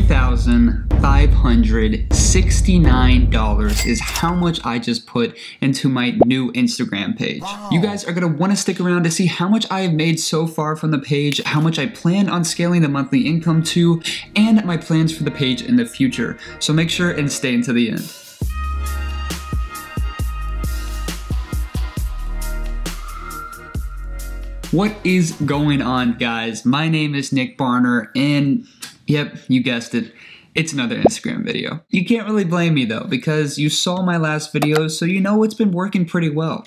$3,569 is how much I just put into my new Instagram page. Wow. You guys are gonna wanna stick around to see how much I have made so far from the page, how much I plan on scaling the monthly income to, and my plans for the page in the future. So make sure and stay until the end. What is going on, guys? My name is Nick Barner, and yep, you guessed it, it's another Instagram video. You can't really blame me though, because you saw my last video, so you know it's been working pretty well.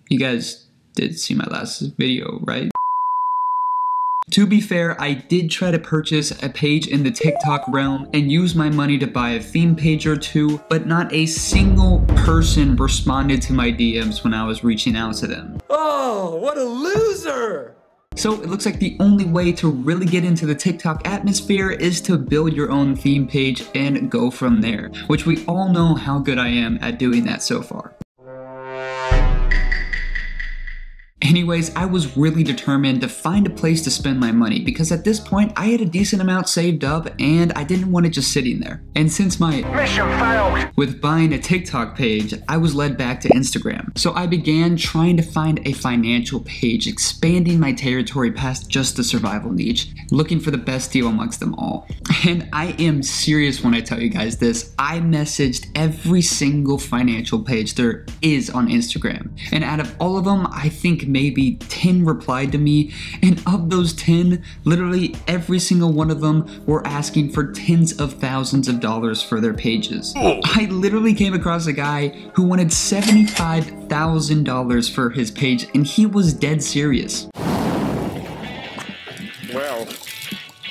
You guys did see my last video, right? To be fair, I did try to purchase a page in the TikTok realm and use my money to buy a theme page or two, but not a single person responded to my DMs when I was reaching out to them. Oh, what a loser! So it looks like the only way to really get into the TikTok atmosphere is to build your own theme page and go from there, which we all know how good I am at doing that so far. Anyways, I was really determined to find a place to spend my money because at this point I had a decent amount saved up and I didn't want it just sitting there. And since my mission failed with buying a TikTok page, I was led back to Instagram. So I began trying to find a financial page, expanding my territory past just the survival niche, looking for the best deal amongst them all. And I am serious when I tell you guys this. I messaged every single financial page there is on Instagram. And out of all of them, I think maybe 10 replied to me, and of those 10, literally every single one of them were asking for tens of thousands of dollars for their pages. I literally came across a guy who wanted $75,000 for his page, and he was dead serious. Well,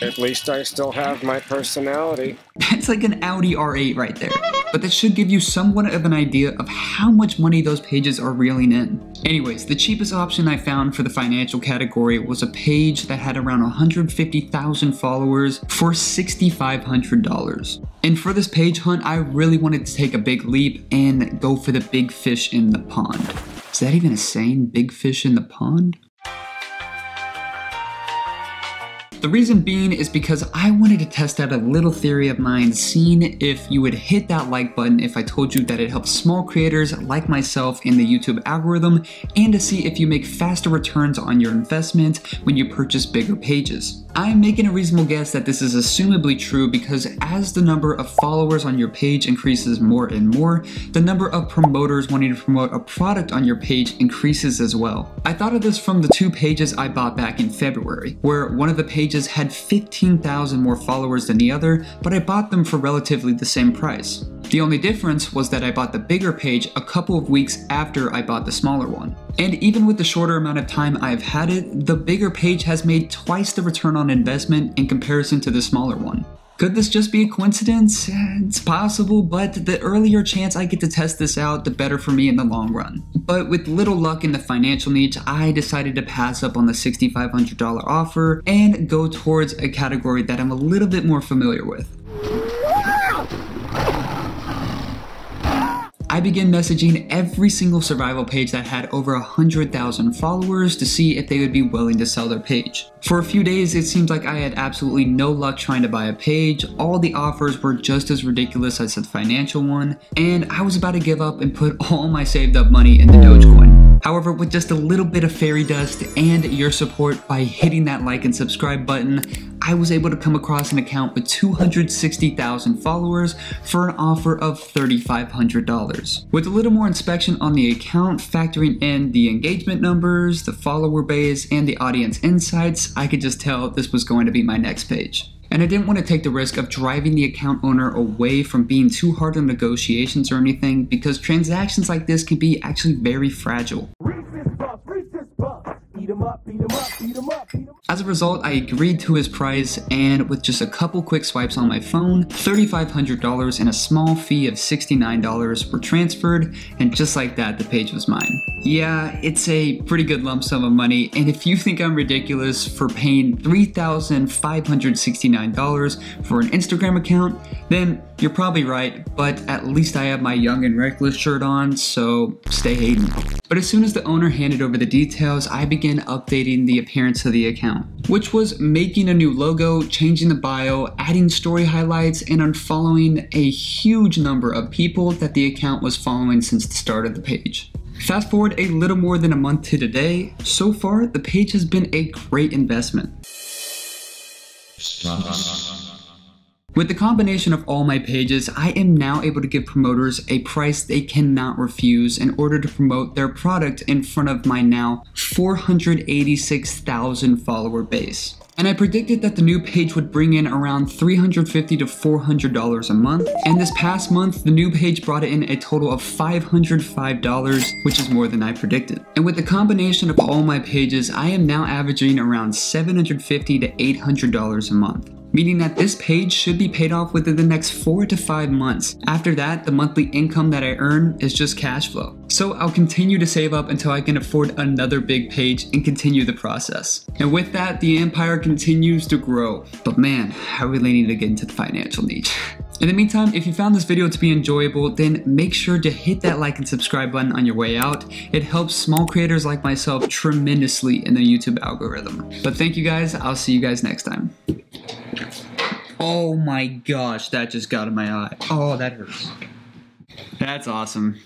at least I still have my personality. That's like an Audi R8 right there. But that should give you somewhat of an idea of how much money those pages are reeling in. Anyways, the cheapest option I found for the financial category was a page that had around 150,000 followers for $6,500. And for this page hunt, I really wanted to take a big leap and go for the big fish in the pond. Is that even a saying, big fish in the pond? The reason being is because I wanted to test out a little theory of mine, seeing if you would hit that like button if I told you that it helps small creators like myself in the YouTube algorithm, and to see if you make faster returns on your investment when you purchase bigger pages. I'm making a reasonable guess that this is assumably true because as the number of followers on your page increases more and more, the number of promoters wanting to promote a product on your page increases as well. I thought of this from the two pages I bought back in February, where one of the pages had 15,000 more followers than the other, but I bought them for relatively the same price. The only difference was that I bought the bigger page a couple of weeks after I bought the smaller one. And even with the shorter amount of time I've had it, the bigger page has made twice the return on investment in comparison to the smaller one. Could this just be a coincidence? It's possible, but the earlier chance I get to test this out, the better for me in the long run. But with little luck in the financial niche, I decided to pass up on the $6,500 offer and go towards a category that I'm a little bit more familiar with. I began messaging every single survival page that had over 100,000 followers to see if they would be willing to sell their page. For a few days, it seemed like I had absolutely no luck trying to buy a page. All the offers were just as ridiculous as the financial one, and I was about to give up and put all my saved up money into Dogecoin. However, with just a little bit of fairy dust and your support by hitting that like and subscribe button, I was able to come across an account with 260,000 followers for an offer of $3,500. With a little more inspection on the account, factoring in the engagement numbers, the follower base, and the audience insights, I could just tell this was going to be my next page. And I didn't want to take the risk of driving the account owner away from being too hard on negotiations or anything, because transactions like this can be actually very fragile. As a result, I agreed to his price, and with just a couple quick swipes on my phone, $3,500 and a small fee of $69 were transferred, and just like that, the page was mine. Yeah, it's a pretty good lump sum of money, and if you think I'm ridiculous for paying $3,569 for an Instagram account, then you're probably right, but at least I have my Young and Reckless shirt on, so stay hating. But as soon as the owner handed over the details, I began updating the appearance of the the account, which was making a new logo, changing the bio, adding story highlights, and unfollowing a huge number of people that the account was following since the start of the page. Fast forward a little more than a month to today, so far the page has been a great investment. With the combination of all my pages, I am now able to give promoters a price they cannot refuse in order to promote their product in front of my now 486,000 follower base. And I predicted that the new page would bring in around $350 to $400 a month, and this past month, the new page brought in a total of $505, which is more than I predicted. And with the combination of all my pages, I am now averaging around $750 to $800 a month, meaning that this page should be paid off within the next 4 to 5 months. After that, the monthly income that I earn is just cash flow. So I'll continue to save up until I can afford another big page and continue the process. And with that, the empire continues to grow. But man, I really need to get into the financial niche. In the meantime, if you found this video to be enjoyable, then make sure to hit that like and subscribe button on your way out. It helps small creators like myself tremendously in the YouTube algorithm. But thank you guys, I'll see you guys next time. Oh my gosh, that just got in my eye. Oh, that hurts. That's awesome.